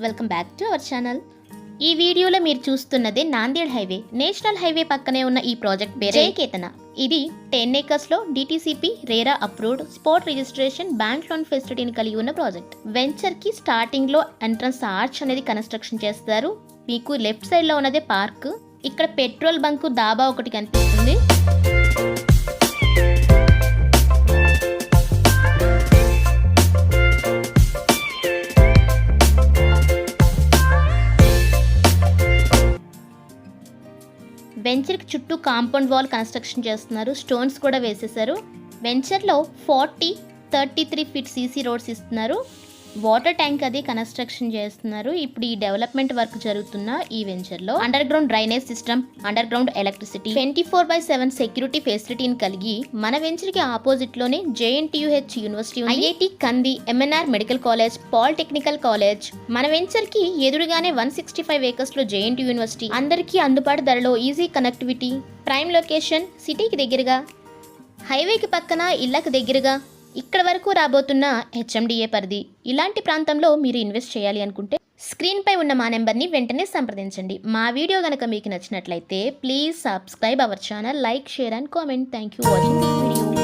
Welcome back to our channel. ఈ వీడియోలో మీరు చూస్తున్నది నాందేడ్ హైవే, నేషనల్ హైవే పక్కనే ఉన్న ఈ ప్రాజెక్ట్ పేరు జయకేతన. ఇది 10 acres లో DTCP RERA approved spot registration bank loan ఫెసిలిటీని కలిగి ఉన్న ప్రాజెక్ట్. వెంచర్ కి స్టార్టింగ్ లో ఎంట్రన్స్ ఆర్చ్ అనేది కన్స్ట్రక్షన్ చేస్తారు. మీకు లెఫ్ట్ సైడ్ లో ఉన్నదే పార్క్. ఇక్కడ పెట్రోల్ బంక్ దాబా ఒకటి కనిపిస్తుంది. వెంచర్ కి చుట్టూ కాంపౌండ్ వాల్ కన్స్ట్రక్షన్ చేస్తున్నారు. స్టోన్స్ కూడా వేసేసారు. వెంచర్ లో 33 feet CC రోడ్స్ ఇస్తున్నారు. వాటర్ ట్యాంక్ అది కన్స్ట్రక్షన్ చేస్తున్నారు. ఇప్పుడు ఈ డెవలప్మెంట్ వర్క్ జరుగుతున్న ఈ వెంచర్ లో underground drainage system, underground electricity, 24/7 security ఫెసిలిటీని కలిగి మన వెంచర్ కి ఆపోజిట్ లోనే JNTUH university, IIT Kandi, MNR medical college, polytechnical college. మన వెంచర్ కి ఎదురుగానే 165 acres లో JNTU యూనివర్సిటీ, అందరికీ అందుబాటు ధరలో ఈజీ కనెక్టివిటీ, ప్రైమ్ లొకేషన్, సిటీకి దగ్గరగా, హైవేకి పక్కన, ఇళ్ళకి దగ్గరగా, ఇక్కడ వరకు రాబోతున్న HMDA పరిధి. ఇలాంటి ప్రాంతంలో మీరు ఇన్వెస్ట్ చేయాలి అనుకుంటే స్క్రీన్ పై ఉన్న మా నెంబర్ని వెంటనే సంప్రదించండి. మా వీడియో కనుక మీకు నచ్చినట్లయితే please subscribe our channel, like, share and comment. Thank you watching this video.